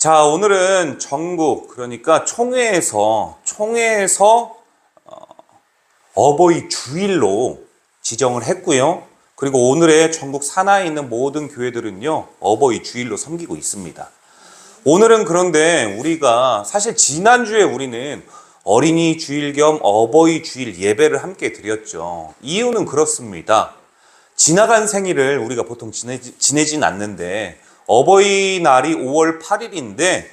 자, 오늘은 전국, 그러니까 총회에서 어버이 주일로 지정을 했고요. 그리고 오늘의 전국 산하에 있는 모든 교회들은요, 어버이 주일로 섬기고 있습니다. 오늘은 그런데 우리가 사실 지난주에 우리는 어린이 주일 겸 어버이 주일 예배를 함께 드렸죠. 이유는 그렇습니다. 지나간 생일을 우리가 보통 지내진 않는데 어버이날이 5월 8일인데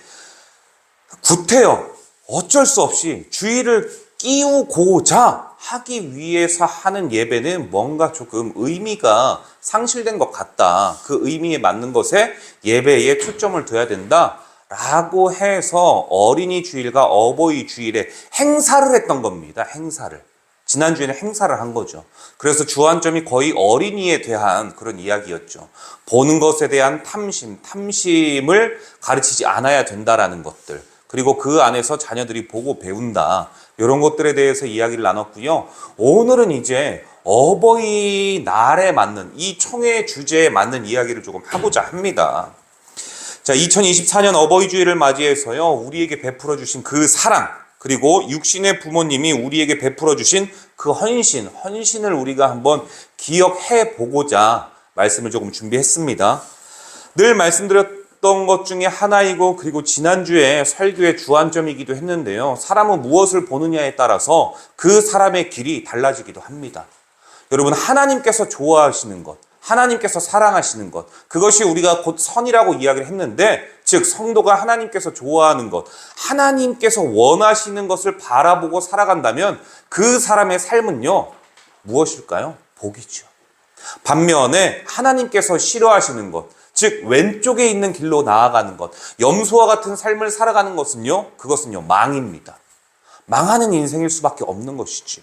구태여 어쩔 수 없이 주일을 끼우고자 하기 위해서 하는 예배는 뭔가 조금 의미가 상실된 것 같다. 그 의미에 맞는 것에 예배에 초점을 둬야 된다라고 해서 어린이 주일과 어버이 주일에 행사를 했던 겁니다. 행사를. 지난주에는 행사를 한 거죠. 그래서 주안점이 거의 어린이에 대한 그런 이야기였죠. 보는 것에 대한 탐심을 가르치지 않아야 된다라는 것들. 그리고 그 안에서 자녀들이 보고 배운다. 이런 것들에 대해서 이야기를 나눴고요. 오늘은 이제 어버이날에 맞는 이 총회 주제에 맞는 이야기를 조금 하고자 합니다. 자, 2024년 어버이 주일을 맞이해서요. 우리에게 베풀어 주신 그 사랑, 그리고 육신의 부모님이 우리에게 베풀어 주신 그 헌신을 우리가 한번 기억해 보고자 말씀을 조금 준비했습니다. 늘 말씀드렸던 것 중에 하나이고, 그리고 지난주에 설교의 주안점이기도 했는데요. 사람은 무엇을 보느냐에 따라서 그 사람의 길이 달라지기도 합니다. 여러분, 하나님께서 좋아하시는 것, 하나님께서 사랑하시는 것, 그것이 우리가 곧 선이라고 이야기를 했는데, 즉 성도가 하나님께서 좋아하는 것, 하나님께서 원하시는 것을 바라보고 살아간다면 그 사람의 삶은요, 무엇일까요? 복이죠. 반면에 하나님께서 싫어하시는 것, 즉 왼쪽에 있는 길로 나아가는 것, 염소와 같은 삶을 살아가는 것은요, 그것은요 망입니다. 망하는 인생일 수밖에 없는 것이죠.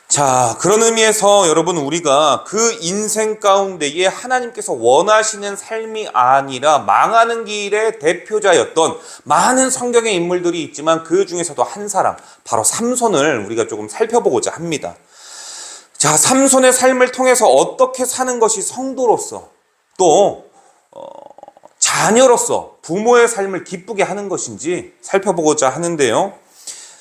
자, 그런 의미에서 여러분, 우리가 그 인생 가운데에 하나님께서 원하시는 삶이 아니라 망하는 길의 대표자였던 많은 성경의 인물들이 있지만 그 중에서도 한 사람, 바로 삼손을 우리가 조금 살펴보고자 합니다. 자, 삼손의 삶을 통해서 어떻게 사는 것이 성도로서 또 자녀로서 부모의 삶을 기쁘게 하는 것인지 살펴보고자 하는데요.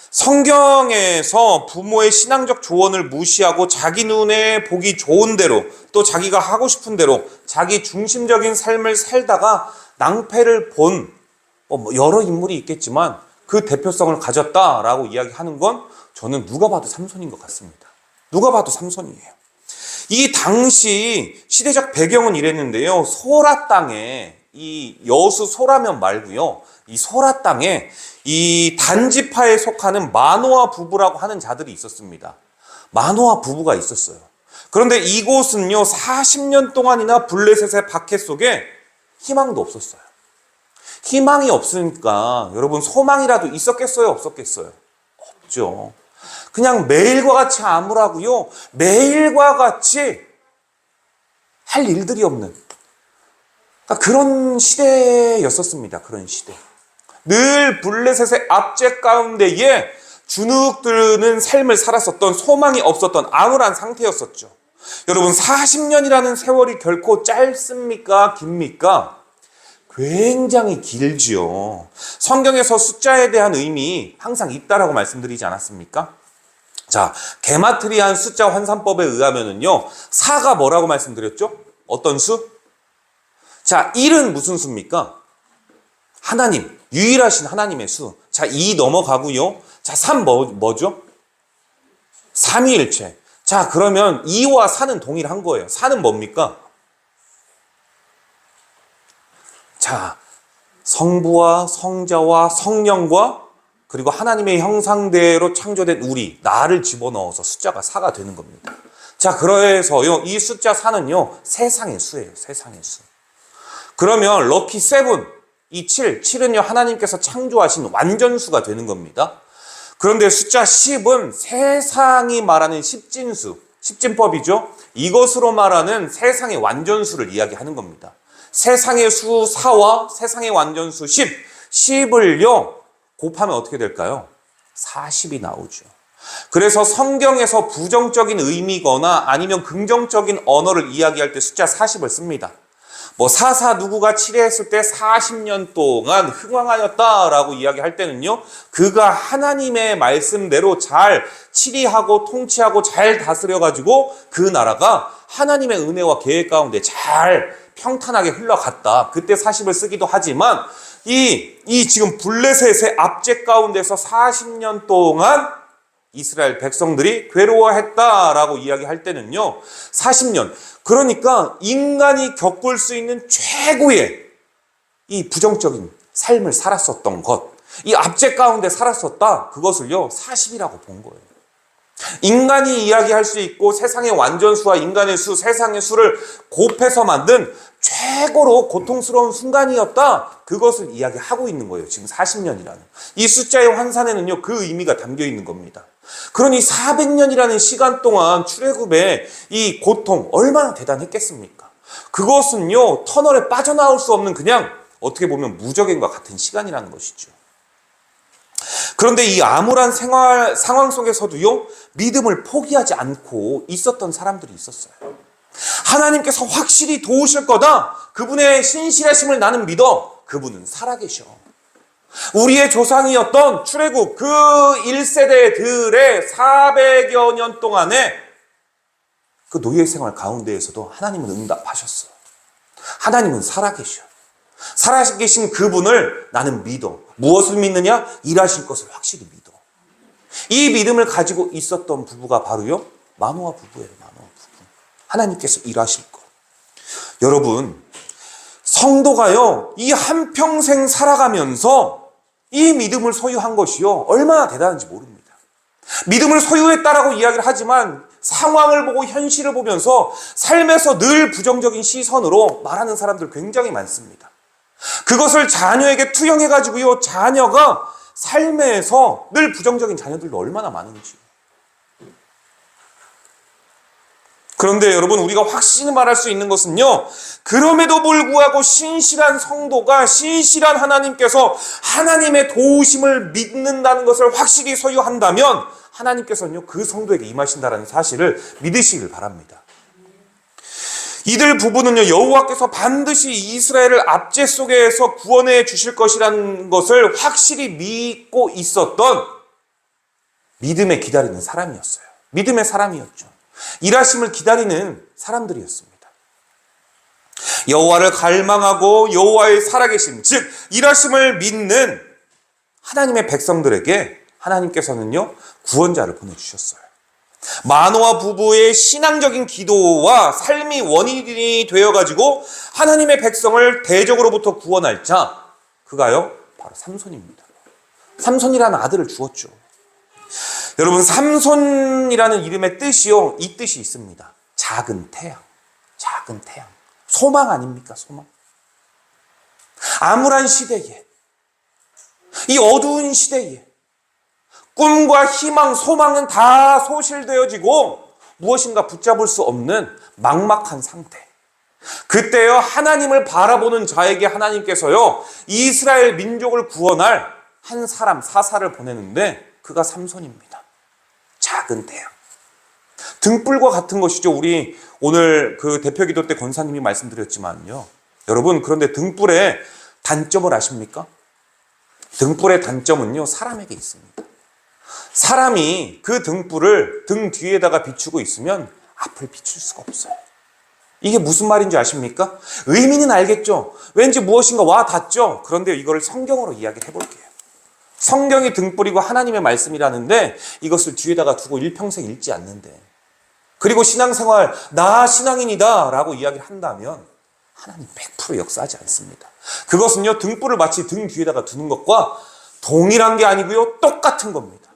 성경에서 부모의 신앙적 조언을 무시하고 자기 눈에 보기 좋은 대로, 또 자기가 하고 싶은 대로 자기 중심적인 삶을 살다가 낭패를 본 여러 인물이 있겠지만 그 대표성을 가졌다라고 이야기하는 건 저는 누가 봐도 삼손인 것 같습니다. 누가 봐도 삼손이에요. 이 당시 시대적 배경은 이랬는데요. 소라 땅에, 이 여수 소라면 말고요, 이 소라 땅에 이 단지파에 속하는 마노아 부부라고 하는 자들이 있었습니다. 마노아 부부가 있었어요. 그런데 이곳은요, 40년 동안이나 블레셋의 박해 속에 희망도 없었어요. 희망이 없으니까 여러분, 소망이라도 있었겠어요? 없었겠어요? 없죠. 그냥 매일과 같이 암울하고요, 매일과 같이 할 일들이 없는, 그러니까 그런 시대였었습니다. 그런 시대. 늘 블레셋의 압제 가운데에 주눅드는 삶을 살았었던, 소망이 없었던 암울한 상태였었죠. 여러분, 40년이라는 세월이 결코 짧습니까? 깁니까? 굉장히 길지요. 성경에서 숫자에 대한 의미 항상 있다라고 말씀드리지 않았습니까? 자, 게마트리안 숫자 환산법에 의하면은요, 4가 뭐라고 말씀드렸죠? 어떤 수? 자, 1은 무슨 수입니까? 하나님, 유일하신 하나님의 수. 자, 2 넘어가고요. 자, 3 뭐죠? 삼위일체. 자, 그러면 2와 4는 동일한 거예요. 4는 뭡니까? 자, 성부와 성자와 성령과 그리고 하나님의 형상대로 창조된 우리, 나를 집어넣어서 숫자가 4가 되는 겁니다. 자, 그래서요, 이 숫자 4는요, 세상의 수예요. 세상의 수. 그러면 럭키 7, 이 7은요, 하나님께서 창조하신 완전수가 되는 겁니다. 그런데 숫자 10은 세상이 말하는 십진수, 십진법이죠. 이것으로 말하는 세상의 완전수를 이야기하는 겁니다. 세상의 수 4와 세상의 완전수 10을요, 곱하면 어떻게 될까요? 40이 나오죠. 그래서 성경에서 부정적인 의미거나 아니면 긍정적인 언어를 이야기할 때 숫자 40을 씁니다. 뭐 사사 누구가 치레했을 때 40년 동안 흥왕하였다라고 이야기할 때는요, 그가 하나님의 말씀대로 잘 치리하고 통치하고 잘 다스려가지고 그 나라가 하나님의 은혜와 계획 가운데 잘 평탄하게 흘러갔다. 그때 40을 쓰기도 하지만 이 지금 블레셋의 압제 가운데서 40년 동안 이스라엘 백성들이 괴로워했다라고 이야기할 때는요, 40년. 그러니까 인간이 겪을 수 있는 최고의 이 부정적인 삶을 살았었던 것, 이 압제 가운데 살았었다. 그것을요, 40이라고 본 거예요. 인간이 이야기할 수 있고 세상의 완전수와 인간의 수, 세상의 수를 곱해서 만든 최고로 고통스러운 순간이었다. 그것을 이야기하고 있는 거예요. 지금 40년이라는. 이 숫자의 환산에는요, 그 의미가 담겨 있는 겁니다. 그러니 400년이라는 시간 동안 출애굽의 이 고통 얼마나 대단했겠습니까? 그것은요, 터널에 빠져나올 수 없는 그냥 어떻게 보면 무적행과 같은 시간이라는 것이죠. 그런데 이 암울한 상황 속에서도요, 믿음을 포기하지 않고 있었던 사람들이 있었어요. 하나님께서 확실히 도우실 거다. 그분의 신실하심을 나는 믿어. 그분은 살아계셔. 우리의 조상이었던 출애굽 그 1세대들의 400여 년 동안의 그 노예 생활 가운데에서도 하나님은 응답하셨어. 하나님은 살아계셔. 살아계신 그분을 나는 믿어. 무엇을 믿느냐? 일하실 것을 확실히 믿어. 이 믿음을 가지고 있었던 부부가 바로요, 마노아 부부예요. 마노아 부부. 하나님께서 일하실 것. 여러분, 성도가요, 이 한평생 살아가면서 이 믿음을 소유한 것이요, 얼마나 대단한지 모릅니다. 믿음을 소유했다라고 이야기를 하지만 상황을 보고 현실을 보면서 삶에서 늘 부정적인 시선으로 말하는 사람들 굉장히 많습니다. 그것을 자녀에게 투영해가지고요, 자녀가 삶에서 늘 부정적인 자녀들도 얼마나 많은지. 그런데 여러분, 우리가 확실히 말할 수 있는 것은요, 그럼에도 불구하고 신실한 성도가 신실한 하나님께서 하나님의 도우심을 믿는다는 것을 확실히 소유한다면 하나님께서는요, 그 성도에게 임하신다는 사실을 믿으시길 바랍니다. 이들 부부는요, 여호와께서 반드시 이스라엘을 압제 속에서 구원해 주실 것이라는 것을 확실히 믿고 있었던 믿음에 기다리는 사람이었어요. 믿음의 사람이었죠. 일하심을 기다리는 사람들이었습니다. 여호와를 갈망하고 여호와의 살아계심, 즉 일하심을 믿는 하나님의 백성들에게 하나님께서는요, 구원자를 보내주셨어요. 마노아 부부의 신앙적인 기도와 삶이 원인이 되어가지고 하나님의 백성을 대적으로부터 구원할 자, 그가요, 바로 삼손입니다. 삼손이라는 아들을 주었죠. 여러분, 삼손이라는 이름의 뜻이요, 이 뜻이 있습니다. 작은 태양. 작은 태양. 소망 아닙니까? 소망. 암울한 시대에, 이 어두운 시대에 꿈과 희망, 소망은 다 소실되어지고 무엇인가 붙잡을 수 없는 막막한 상태. 그때요, 하나님을 바라보는 자에게 하나님께서요, 이스라엘 민족을 구원할 한 사람, 사사를 보내는데 그가 삼손입니다. 작은 태양. 등불과 같은 것이죠. 우리 오늘 그 대표기도 때 권사님이 말씀드렸지만요. 여러분, 그런데 등불의 단점을 아십니까? 등불의 단점은요, 사람에게 있습니다. 사람이 그 등불을 등 뒤에다가 비추고 있으면 앞을 비출 수가 없어요. 이게 무슨 말인지 아십니까? 의미는 알겠죠? 왠지 무엇인가 와 닿죠? 그런데 이거를 성경으로 이야기를 해볼게요. 성경이 등불이고 하나님의 말씀이라는데 이것을 뒤에다가 두고 일평생 읽지 않는데, 그리고 신앙생활 나 신앙인이다 라고 이야기를 한다면 하나님 100% 역사하지 않습니다. 그것은요, 등불을 마치 등 뒤에다가 두는 것과 동일한 게 아니고요, 똑같은 겁니다.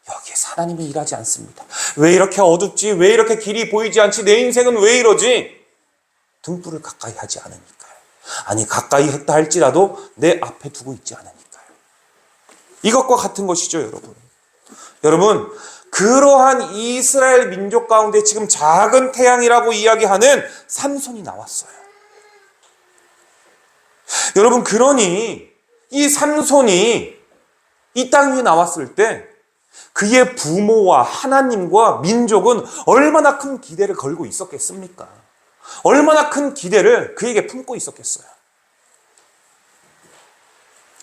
여기에서 하나님이 일하지 않습니다. 왜 이렇게 어둡지? 왜 이렇게 길이 보이지 않지? 내 인생은 왜 이러지? 등불을 가까이 하지 않으니까요. 아니, 가까이 했다 할지라도 내 앞에 두고 있지 않으니까요. 이것과 같은 것이죠, 여러분. 여러분, 그러한 이스라엘 민족 가운데 지금 작은 태양이라고 이야기하는 삼손이 나왔어요. 여러분, 그러니 이 삼손이 이 땅 위에 나왔을 때 그의 부모와 하나님과 민족은 얼마나 큰 기대를 걸고 있었겠습니까? 얼마나 큰 기대를 그에게 품고 있었겠어요.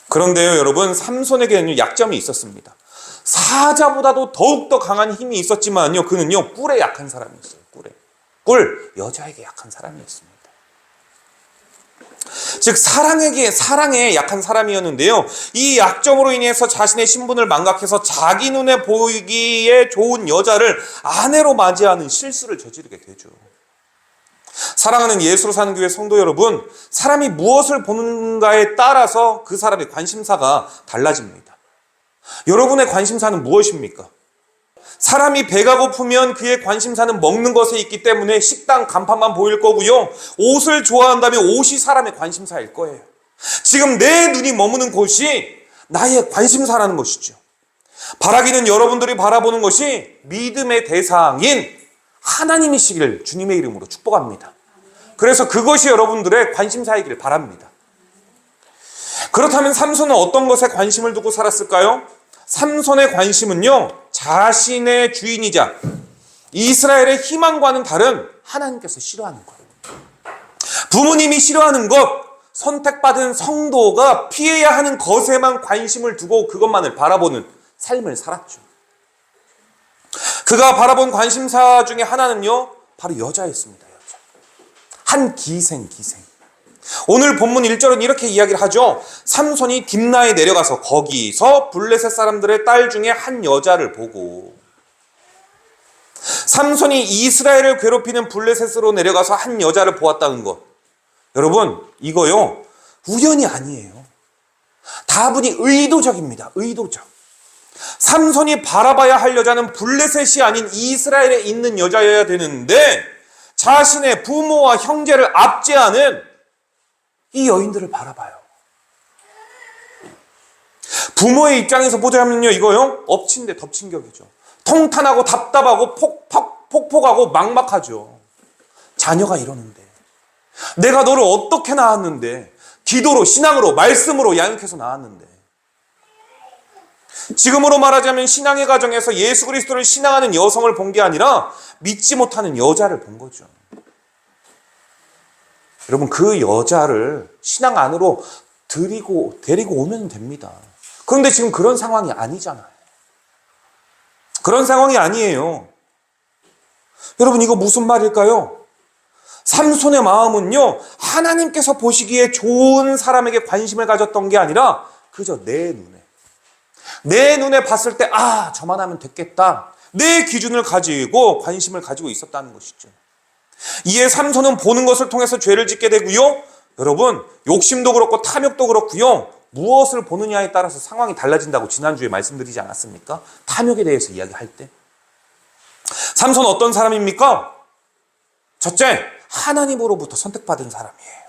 그런데요, 여러분, 삼손에게는 약점이 있었습니다. 사자보다도 더욱더 강한 힘이 있었지만요, 그는요, 뿔에 약한 사람이었어요. 뿔, 여자에게 약한 사람이었습니다. 즉 사랑에 약한 사람이었는데요, 이 약점으로 인해서 자신의 신분을 망각해서 자기 눈에 보이기에 좋은 여자를 아내로 맞이하는 실수를 저지르게 되죠. 사랑하는 예수로 사는 교회 성도 여러분, 사람이 무엇을 보는가에 따라서 그 사람의 관심사가 달라집니다. 여러분의 관심사는 무엇입니까? 사람이 배가 고프면 그의 관심사는 먹는 것에 있기 때문에 식당 간판만 보일 거고요, 옷을 좋아한다면 옷이 사람의 관심사일 거예요. 지금 내 눈이 머무는 곳이 나의 관심사라는 것이죠. 바라기는 여러분들이 바라보는 것이 믿음의 대상인 하나님이시기를 주님의 이름으로 축복합니다. 그래서 그것이 여러분들의 관심사이기를 바랍니다. 그렇다면 삼손은 어떤 것에 관심을 두고 살았을까요? 삼손의 관심은요, 자신의 주인이자 이스라엘의 희망과는 다른 하나님께서 싫어하는 것, 부모님이 싫어하는 것, 선택받은 성도가 피해야 하는 것에만 관심을 두고 그것만을 바라보는 삶을 살았죠. 그가 바라본 관심사 중에 하나는요, 바로 여자였습니다. 여자. 한 기생. 오늘 본문 1절은 이렇게 이야기를 하죠. 삼손이 딥나에 내려가서 거기서 블레셋 사람들의 딸 중에 한 여자를 보고, 삼손이 이스라엘을 괴롭히는 블레셋으로 내려가서 한 여자를 보았다는 것, 여러분, 이거요, 우연이 아니에요. 다분히 의도적입니다. 의도적. 삼손이 바라봐야 할 여자는 블레셋이 아닌 이스라엘에 있는 여자여야 되는데, 자신의 부모와 형제를 압제하는 이 여인들을 바라봐요. 부모의 입장에서 보자면요, 이거요, 엎친 데 덮친 격이죠. 통탄하고 답답하고 폭폭하고 막막하죠. 자녀가 이러는데, 내가 너를 어떻게 낳았는데, 기도로, 신앙으로, 말씀으로 양육해서 낳았는데, 지금으로 말하자면 신앙의 과정에서 예수 그리스도를 신앙하는 여성을 본 게 아니라 믿지 못하는 여자를 본 거죠. 여러분, 그 여자를 신앙 안으로 데리고 오면 됩니다. 그런데 지금 그런 상황이 아니잖아요. 그런 상황이 아니에요. 여러분, 이거 무슨 말일까요? 삼손의 마음은요, 하나님께서 보시기에 좋은 사람에게 관심을 가졌던 게 아니라 그저 내 눈에 봤을 때, 아, 저만 하면 됐겠다, 내 기준을 가지고 관심을 가지고 있었다는 것이죠. 이에 삼손은 보는 것을 통해서 죄를 짓게 되고요, 여러분, 욕심도 그렇고 탐욕도 그렇고요, 무엇을 보느냐에 따라서 상황이 달라진다고 지난주에 말씀드리지 않았습니까? 탐욕에 대해서 이야기할 때. 삼손은 어떤 사람입니까? 첫째, 하나님으로부터 선택받은 사람이에요.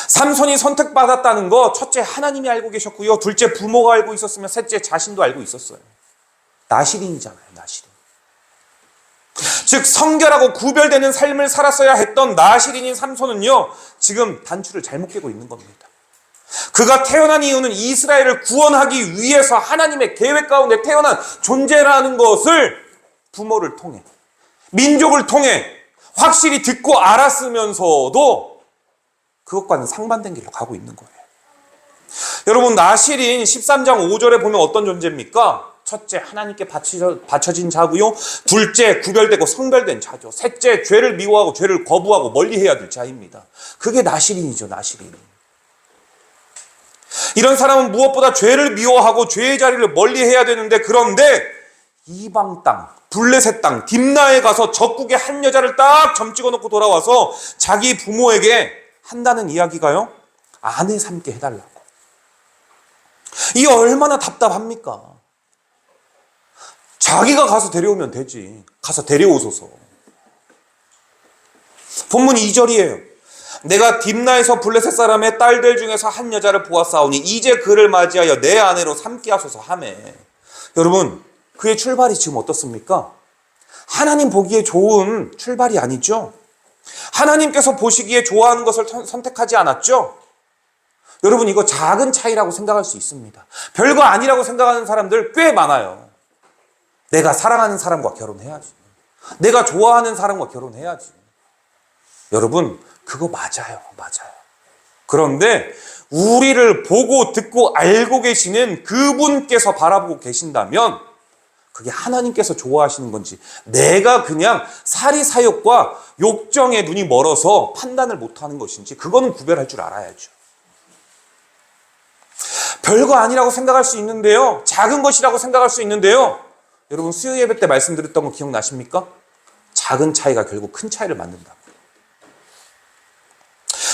삼손이 선택받았다는 거, 첫째 하나님이 알고 계셨고요, 둘째 부모가 알고 있었으며, 셋째 자신도 알고 있었어요. 나시린이잖아요, 나시린. 즉 성결하고 구별되는 삶을 살았어야 했던 나시린인 삼손은요, 지금 단추를 잘못 깨고 있는 겁니다. 그가 태어난 이유는 이스라엘을 구원하기 위해서 하나님의 계획 가운데 태어난 존재라는 것을 부모를 통해, 민족을 통해 확실히 듣고 알았으면서도 그것과는 상반된 길로 가고 있는 거예요. 여러분, 나실인 13장 5절에 보면 어떤 존재입니까? 첫째, 하나님께 바쳐진 자고요, 둘째, 구별되고 성별된 자죠. 셋째, 죄를 미워하고 죄를 거부하고 멀리해야 될 자입니다. 그게 나실인이죠. 나실인. 이런 사람은 무엇보다 죄를 미워하고 죄의 자리를 멀리해야 되는데, 그런데 이방 땅, 블레셋 땅 딥나에 가서 적국의 한 여자를 딱 점 찍어놓고 돌아와서 자기 부모에게 한다는 이야기가요, 아내 삼게 해달라고. 이게 얼마나 답답합니까? 자기가 가서 데려오면 되지. 가서 데려오소서. 본문 2절이에요. 내가 딥나에서 블레셋 사람의 딸들 중에서 한 여자를 보았사오니 이제 그를 맞이하여 내 아내로 삼게 하소서 하매. 여러분, 그의 출발이 지금 어떻습니까? 하나님 보기에 좋은 출발이 아니죠. 하나님께서 보시기에 좋아하는 것을 선택하지 않았죠. 여러분, 이거 작은 차이라고 생각할 수 있습니다. 별거 아니라고 생각하는 사람들 꽤 많아요. 내가 사랑하는 사람과 결혼해야지. 내가 좋아하는 사람과 결혼해야지. 여러분, 그거 맞아요. 맞아요. 그런데 우리를 보고 듣고 알고 계시는 그분께서 바라보고 계신다면 그게 하나님께서 좋아하시는 건지, 내가 그냥 사리사욕과 욕정에 눈이 멀어서 판단을 못하는 것인지, 그거는 구별할 줄 알아야죠. 별거 아니라고 생각할 수 있는데요, 작은 것이라고 생각할 수 있는데요, 여러분 수요 예배 때 말씀드렸던 거 기억나십니까? 작은 차이가 결국 큰 차이를 만든다.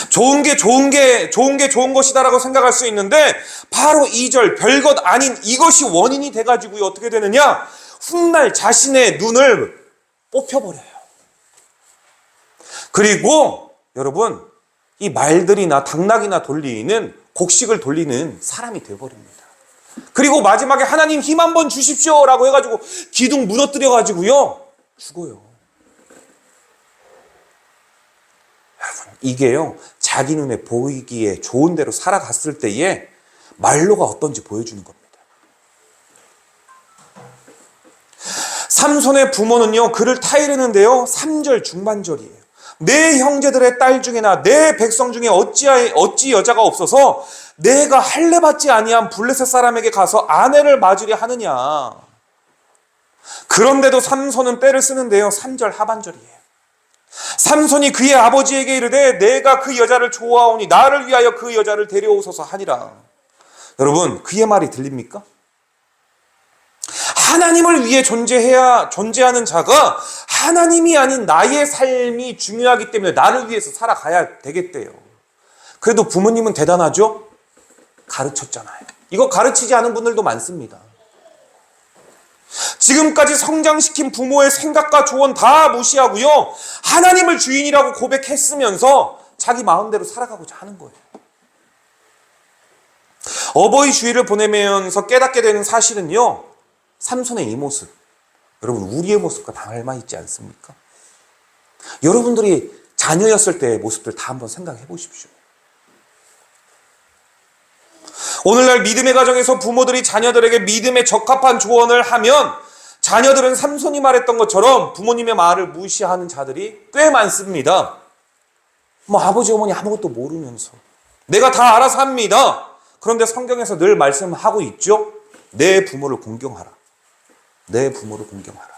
좋은 게 좋은 것이다라고 생각할 수 있는데, 바로 2절 별것 아닌 이것이 원인이 돼가지고 어떻게 되느냐? 훗날 자신의 눈을 뽑혀버려요. 그리고 여러분, 이 말들이나 당나귀나 돌리는, 곡식을 돌리는 사람이 되어버립니다. 그리고 마지막에 하나님 힘 한번 주십시오 라고 해가지고 기둥 무너뜨려가지고요 죽어요. 여러분, 이게요 자기 눈에 보이기에 좋은 대로 살아갔을 때에 말로가 어떤지 보여주는 겁니다. 삼손의 부모는요 그를 타이르는데요 3절 중반절이에요. 내 형제들의 딸 중에나 내 백성 중에 어찌 여자가 없어서 내가 할례 받지 아니한 블레셋 사람에게 가서 아내를 맞으려 하느냐. 그런데도 삼손은 때를 쓰는데요 3절 하반절이에요. 삼손이 그의 아버지에게 이르되 내가 그 여자를 좋아하오니 나를 위하여 그 여자를 데려오소서 하니라. 여러분, 그의 말이 들립니까? 하나님을 위해 존재하는 자가 하나님이 아닌 나의 삶이 중요하기 때문에 나를 위해서 살아가야 되겠대요. 그래도 부모님은 대단하죠? 가르쳤잖아요. 이거 가르치지 않은 분들도 많습니다. 지금까지 성장시킨 부모의 생각과 조언 다 무시하고요 하나님을 주인이라고 고백했으면서 자기 마음대로 살아가고자 하는 거예요. 어버이 주일을 보내면서 깨닫게 되는 사실은요 삼손의 이 모습, 여러분 우리의 모습과 닮아 있지 않습니까? 여러분들이 자녀였을 때의 모습들 다 한번 생각해 보십시오. 오늘날 믿음의 가정에서 부모들이 자녀들에게 믿음에 적합한 조언을 하면 자녀들은 삼손이 말했던 것처럼 부모님의 말을 무시하는 자들이 꽤 많습니다. 아버지 어머니 아무것도 모르면서 내가 다 알아서 합니다. 그런데 성경에서 늘 말씀하고 있죠. 내 부모를 공경하라. 내 부모를 공경하라.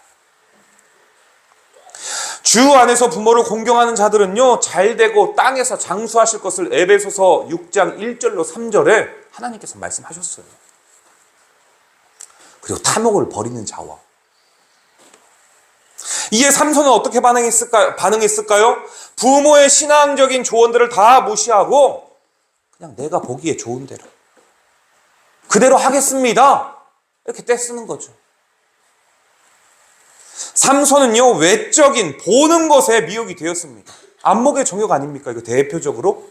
주 안에서 부모를 공경하는 자들은요 잘되고 땅에서 장수하실 것을 에베소서 6장 1절로 3절에 하나님께서 말씀하셨어요. 그리고 탐욕을 버리는 자와. 이에 삼손은 어떻게 반응했을까요? 부모의 신앙적인 조언들을 다 무시하고 그냥 내가 보기에 좋은 대로 그대로 하겠습니다 이렇게 떼쓰는 거죠. 삼손은요 외적인 보는 것에 미혹이 되었습니다. 안목의 정욕 아닙니까? 이거 대표적으로.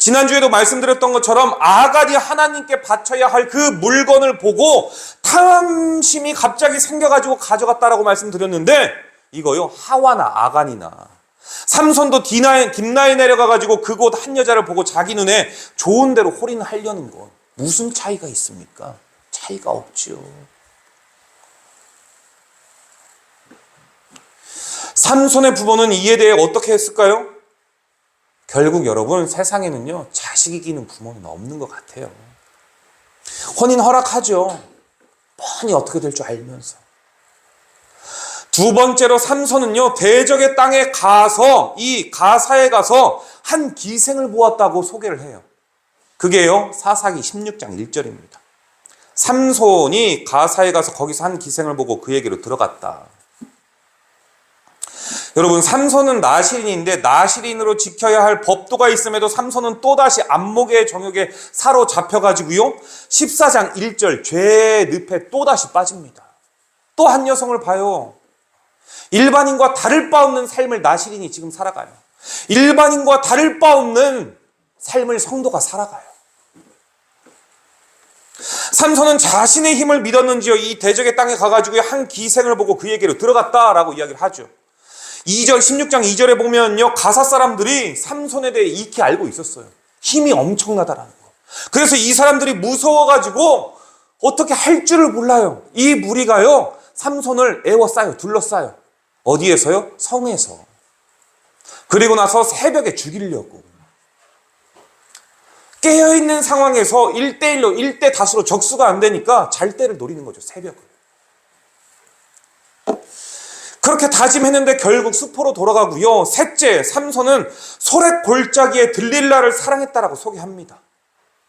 지난주에도 말씀드렸던 것처럼 아간이 하나님께 바쳐야 할 그 물건을 보고 탐심이 갑자기 생겨가지고 가져갔다라고 말씀드렸는데, 이거요 하와나 아간이나 삼손도 딥나에 내려가가지고 그곳 한 여자를 보고 자기 눈에 좋은 대로 홀인하려는 것, 무슨 차이가 있습니까? 차이가 없지요. 삼손의 부모는 이에 대해 어떻게 했을까요? 결국 여러분 세상에는요 자식 이기는 부모는 없는 것 같아요. 혼인 허락하죠. 뻔히 어떻게 될 줄 알면서. 두 번째로 삼손은요 대적의 땅에 가서 이 가사에 가서 한 기생을 보았다고 소개를 해요. 그게요 사사기 16장 1절입니다. 삼손이 가사에 가서 거기서 한 기생을 보고 그에게로 들어갔다. 여러분 삼손은 나실인인데 나실인으로 지켜야 할 법도가 있음에도 삼손은 또다시 안목의 정욕에 사로잡혀가지고요 14장 1절 죄의 늪에 또다시 빠집니다. 또 한 여성을 봐요. 일반인과 다를 바 없는 삶을 나실인이 지금 살아가요. 일반인과 다를 바 없는 삶을 성도가 살아가요. 삼손은 자신의 힘을 믿었는지요 이 대적의 땅에 가가지고 한 기생을 보고 그에게로 들어갔다라고 이야기를 하죠. 16장 2절에 보면요 가사 사람들이 삼손에 대해 익히 알고 있었어요. 힘이 엄청나다라는 거. 그래서 이 사람들이 무서워가지고 어떻게 할 줄을 몰라요. 이 무리가요 삼손을 에워싸요. 둘러싸요. 어디에서요? 성에서. 그리고 나서 새벽에 죽이려고. 깨어있는 상황에서 1대1로 1대5로 적수가 안 되니까 잘 때를 노리는 거죠. 새벽을. 그렇게 다짐했는데 결국 수포로 돌아가고요. 셋째, 삼손은 소렛 골짜기에 들릴라를 사랑했다라고 소개합니다.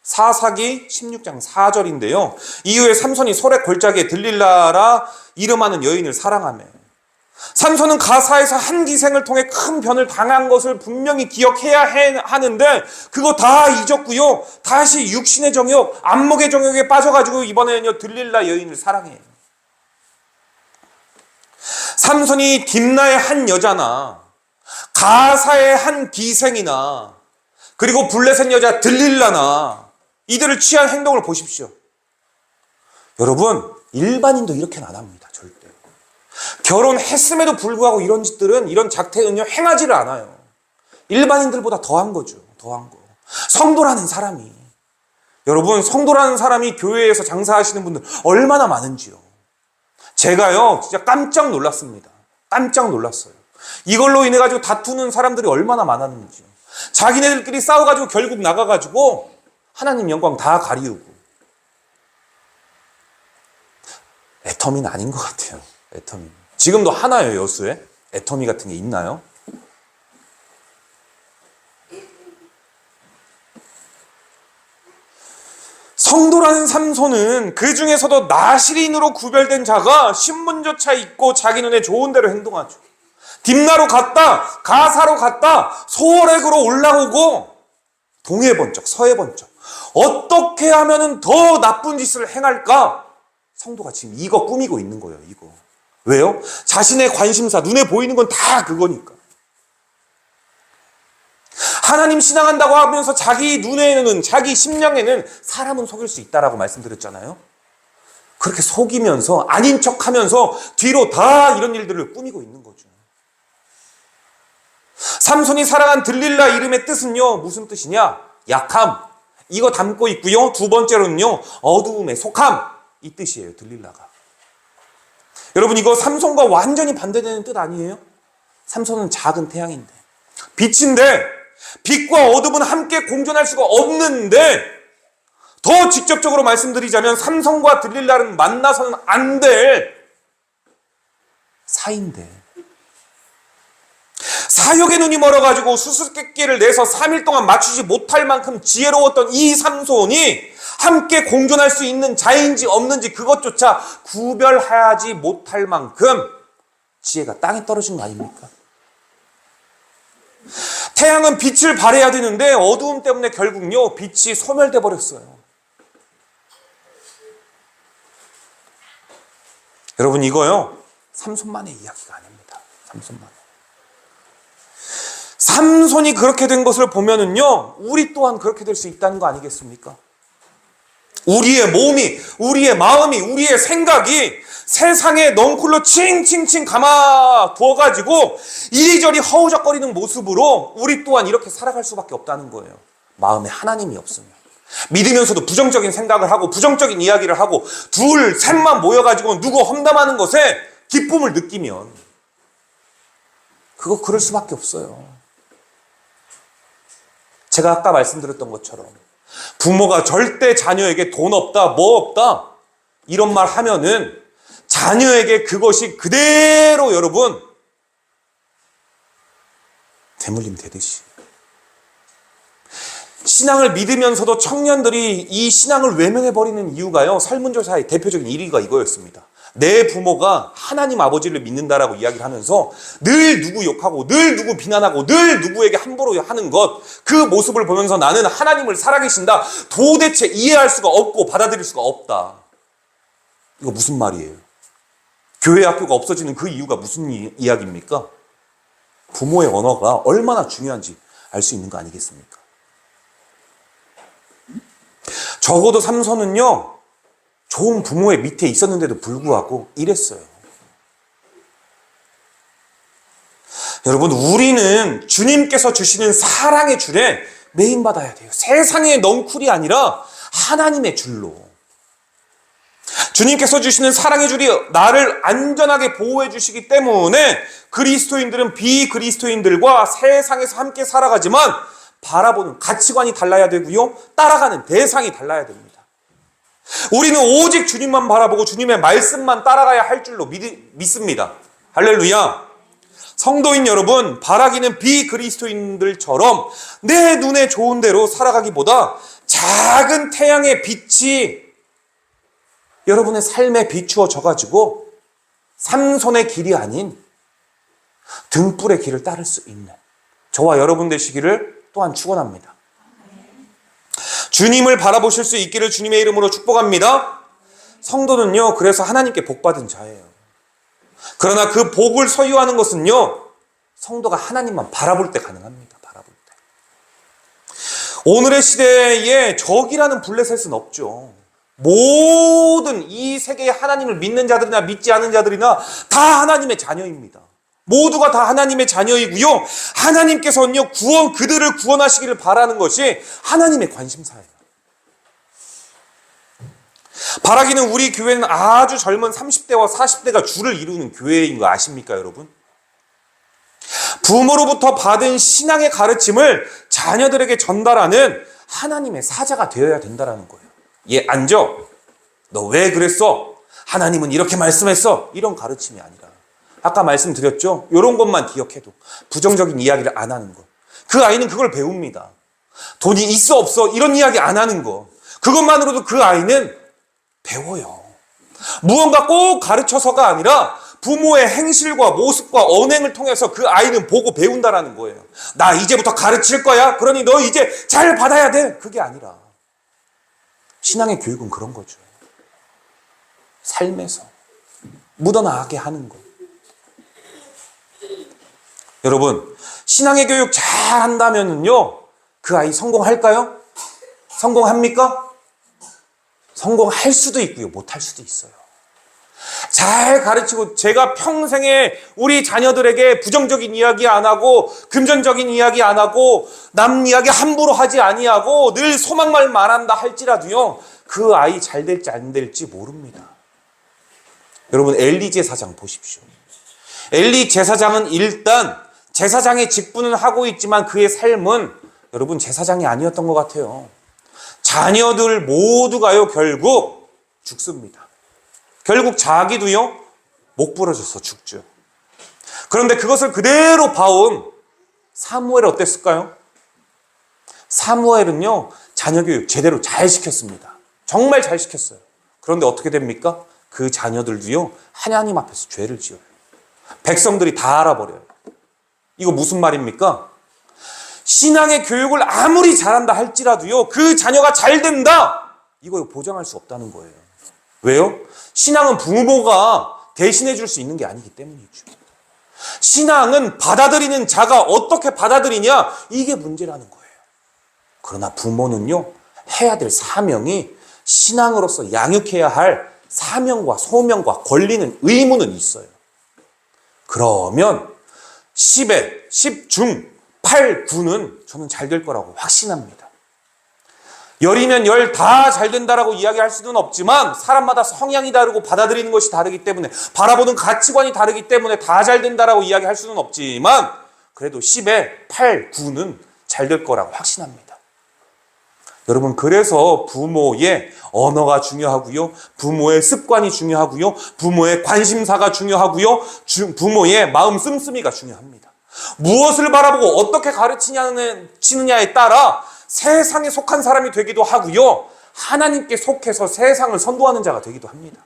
사사기 16장 4절인데요. 이후에 삼손이 소렛 골짜기에 들릴라라 이름하는 여인을 사랑하며, 삼손은 가사에서 한 기생을 통해 큰 변을 당한 것을 분명히 기억해야 하는데 그거 다 잊었고요. 다시 육신의 정욕, 안목의 정욕에 빠져가지고 이번에는요 들릴라 여인을 사랑해요. 삼손이 딥나의 한 여자나 가사의 한 기생이나 그리고 블레셋 여자 들릴라나 이들을 취한 행동을 보십시오. 여러분, 일반인도 이렇게는 안 합니다. 절대. 결혼했음에도 불구하고 이런 짓들은, 이런 작태는요 행하지를 않아요. 일반인들보다 더한 거죠. 더한 거. 성도라는 사람이, 여러분, 성도라는 사람이 교회에서 장사하시는 분들 얼마나 많은지요. 제가요 진짜 깜짝 놀랐습니다. 깜짝 놀랐어요. 이걸로 인해 가지고 다투는 사람들이 얼마나 많았는지요. 자기네들끼리 싸워가지고 결국 나가가지고 하나님 영광 다 가리우고. 애터미는 아닌 것 같아요. 애터미. 지금도 하나요, 여수에? 애터미 같은 게 있나요? 성도라는 삼손은 그 중에서도 나실인으로 구별된 자가 신분조차 있고 자기 눈에 좋은 대로 행동하죠. 딥나로 갔다, 가사로 갔다, 소렉으로 올라오고 동해 번쩍, 서해 번쩍. 어떻게 하면 더 나쁜 짓을 행할까? 성도가 지금 이거 꾸미고 있는 거예요, 이거. 왜요? 자신의 관심사, 눈에 보이는 건 다 그거니까. 하나님 신앙한다고 하면서 자기 눈에는, 자기 심령에는 사람은 속일 수 있다라고 말씀드렸잖아요. 그렇게 속이면서, 아닌 척 하면서 뒤로 다 이런 일들을 꾸미고 있는 거죠. 삼손이 사랑한 들릴라 이름의 뜻은요, 무슨 뜻이냐? 약함. 이거 담고 있고요. 두 번째로는요, 어두움의 속함. 이 뜻이에요, 들릴라가. 여러분, 이거 삼손과 완전히 반대되는 뜻 아니에요? 삼손은 작은 태양인데, 빛인데, 빛과 어둠은 함께 공존할 수가 없는데, 더 직접적으로 말씀드리자면 삼손과 들릴라는 만나서는 안 될 사이인데, 사욕의 눈이 멀어가지고 수수께끼를 내서 3일 동안 맞추지 못할 만큼 지혜로웠던 이 삼손이 함께 공존할 수 있는 자인지 없는지 그것조차 구별하지 못할 만큼 지혜가 땅에 떨어진 거 아닙니까? 태양은 빛을 발해야 되는데 어두움 때문에 결국요 빛이 소멸돼 버렸어요. 여러분, 이거요 삼손만의 이야기가 아닙니다. 삼손만. 삼손이 그렇게 된 것을 보면은요, 우리 또한 그렇게 될 수 있다는 거 아니겠습니까? 우리의 몸이, 우리의 마음이, 우리의 생각이 세상에 넝쿨로 칭칭칭 감아 두어가지고 이리저리 허우적거리는 모습으로 우리 또한 이렇게 살아갈 수밖에 없다는 거예요. 마음에 하나님이 없으면. 믿으면서도 부정적인 생각을 하고 부정적인 이야기를 하고 둘, 셋만 모여가지고 누구 험담하는 것에 기쁨을 느끼면 그거 그럴 수밖에 없어요. 제가 아까 말씀드렸던 것처럼 부모가 절대 자녀에게 돈 없다, 뭐 없다 이런 말 하면은 자녀에게 그것이 그대로 여러분 대물림 되듯이. 신앙을 믿으면서도 청년들이 이 신앙을 외면해버리는 이유가요, 설문조사의 대표적인 1위가 이거였습니다. 내 부모가 하나님 아버지를 믿는다라고 이야기를 하면서 늘 누구 욕하고 늘 누구 비난하고 늘 누구에게 함부로 하는 것, 그 모습을 보면서 나는 하나님을 살아계신다 도대체 이해할 수가 없고 받아들일 수가 없다. 이거 무슨 말이에요? 교회 학교가 없어지는 그 이유가 무슨 이야기입니까? 부모의 언어가 얼마나 중요한지 알 수 있는 거 아니겠습니까? 적어도 삼손은요 좋은 부모의 밑에 있었는데도 불구하고 이랬어요. 여러분, 우리는 주님께서 주시는 사랑의 줄에 메인받아야 돼요. 세상의 넝쿨이 아니라 하나님의 줄로. 주님께서 주시는 사랑의 줄이 나를 안전하게 보호해 주시기 때문에 그리스도인들은 비그리스도인들과 세상에서 함께 살아가지만 바라보는 가치관이 달라야 되고요. 따라가는 대상이 달라야 됩니다. 우리는 오직 주님만 바라보고 주님의 말씀만 따라가야 할 줄로 믿습니다. 할렐루야. 성도인 여러분, 바라기는 비그리스도인들처럼 내 눈에 좋은 대로 살아가기보다 작은 태양의 빛이 여러분의 삶에 비추어져가지고 삼손의 길이 아닌 등불의 길을 따를 수 있는 저와 여러분 되시기를 또한 축원합니다. 주님을 바라보실 수 있기를 주님의 이름으로 축복합니다. 성도는요, 그래서 하나님께 복받은 자예요. 그러나 그 복을 소유하는 것은요, 성도가 하나님만 바라볼 때 가능합니다. 바라볼 때. 오늘의 시대에 적이라는 블레셋은 없죠. 모든 이 세계의 하나님을 믿는 자들이나 믿지 않은 자들이나 다 하나님의 자녀입니다. 모두가 다 하나님의 자녀이고요. 하나님께서는요, 그들을 구원하시기를 바라는 것이 하나님의 관심사예요. 바라기는 우리 교회는 아주 젊은 30대와 40대가 주를 이루는 교회인 거 아십니까, 여러분? 부모로부터 받은 신앙의 가르침을 자녀들에게 전달하는 하나님의 사자가 되어야 된다는 거예요. 얘 앉아. 너 왜 그랬어? 하나님은 이렇게 말씀했어. 이런 가르침이 아니라 아까 말씀드렸죠? 이런 것만 기억해도 부정적인 이야기를 안 하는 것. 그 아이는 그걸 배웁니다. 돈이 있어 없어 이런 이야기 안 하는 거. 그것만으로도 그 아이는 배워요. 무언가 꼭 가르쳐서가 아니라 부모의 행실과 모습과 언행을 통해서 그 아이는 보고 배운다라는 거예요. 나 이제부터 가르칠 거야. 그러니 너 이제 잘 받아야 돼. 그게 아니라 신앙의 교육은 그런 거죠. 삶에서 묻어나가게 하는 거. 여러분, 신앙의 교육 잘 한다면요, 그 아이 성공할까요? 성공합니까? 성공할 수도 있고요, 못할 수도 있어요. 잘 가르치고 제가 평생에 우리 자녀들에게 부정적인 이야기 안 하고 금전적인 이야기 안 하고 남 이야기 함부로 하지 아니하고 늘 소망만 말한다 할지라도요, 그 아이 잘 될지 안 될지 모릅니다. 여러분, 엘리 제사장 보십시오. 엘리 제사장은 일단 제사장의 직분은 하고 있지만 그의 삶은 여러분 제사장이 아니었던 것 같아요. 자녀들 모두가요 결국 죽습니다. 결국 자기도요 목 부러져서 죽죠. 그런데 그것을 그대로 봐온 사무엘 어땠을까요? 사무엘은요 자녀 교육 제대로 잘 시켰습니다. 정말 잘 시켰어요. 그런데 어떻게 됩니까? 그 자녀들도요 하나님 앞에서 죄를 지어요. 백성들이 다 알아버려요. 이거 무슨 말입니까? 신앙의 교육을 아무리 잘한다 할지라도요 그 자녀가 잘 된다 이거 보장할 수 없다는 거예요. 왜요? 신앙은 부모가 대신해 줄 수 있는 게 아니기 때문이죠. 신앙은 받아들이는 자가 어떻게 받아들이냐 이게 문제라는 거예요. 그러나 부모는요 해야 될 사명이 신앙으로서 양육해야 할 사명과 소명과 권리는 의무는 있어요. 그러면 10에 10중 8, 9는 저는 잘 될 거라고 확신합니다. 10이면 10 다 잘 된다라고 이야기할 수는 없지만 사람마다 성향이 다르고 받아들이는 것이 다르기 때문에 바라보는 가치관이 다르기 때문에 다 잘 된다라고 이야기할 수는 없지만 그래도 10에 8, 9는 잘 될 거라고 확신합니다. 여러분 그래서 부모의 언어가 중요하고요. 부모의 습관이 중요하고요. 부모의 관심사가 중요하고요. 부모의 마음 씀씀이가 중요합니다. 무엇을 바라보고 어떻게 가르치느냐에 따라 세상에 속한 사람이 되기도 하고요. 하나님께 속해서 세상을 선도하는 자가 되기도 합니다.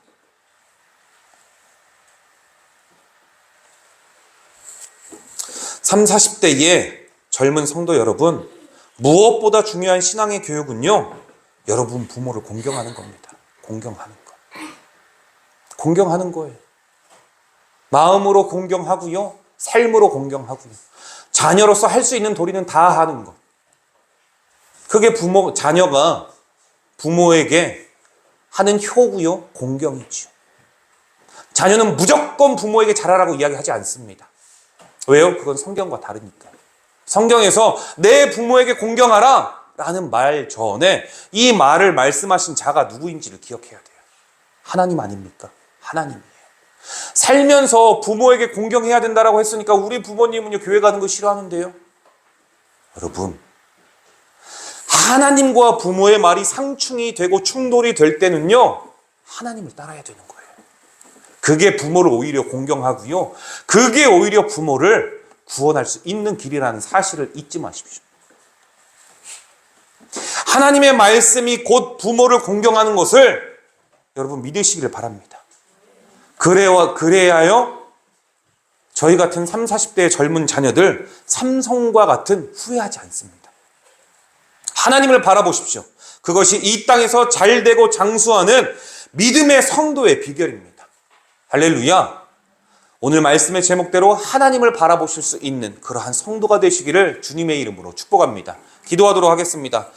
(30, 40대의) 젊은 성도 여러분, 무엇보다 중요한 신앙의 교육은요 여러분 부모를 공경하는 겁니다. 공경하는 거. 공경하는 거예요. 마음으로 공경하고요. 삶으로 공경하고요. 자녀로서 할 수 있는 도리는 다 하는 것. 그게 자녀가 부모에게 하는 효고요. 공경이죠. 자녀는 무조건 부모에게 잘하라고 이야기하지 않습니다. 왜요? 그건 성경과 다르니까. 성경에서 내 부모에게 공경하라 라는 말 전에 이 말을 말씀하신 자가 누구인지를 기억해야 돼요. 하나님 아닙니까? 하나님이에요. 살면서 부모에게 공경해야 된다라고 했으니까 우리 부모님은요, 교회 가는 거 싫어하는데요. 여러분, 하나님과 부모의 말이 상충이 되고 충돌이 될 때는요, 하나님을 따라야 되는 거예요. 그게 부모를 오히려 공경하고요, 그게 오히려 부모를 구원할 수 있는 길이라는 사실을 잊지 마십시오. 하나님의 말씀이 곧 부모를 공경하는 것을 여러분 믿으시기를 바랍니다. 그래야요, 저희 같은 30, 40대의 젊은 자녀들 삼성과 같은 후회하지 않습니다. 하나님을 바라보십시오. 그것이 이 땅에서 잘되고 장수하는 믿음의 성도의 비결입니다. 할렐루야. 오늘 말씀의 제목대로 하나님을 바라보실 수 있는 그러한 성도가 되시기를 주님의 이름으로 축복합니다. 기도하도록 하겠습니다.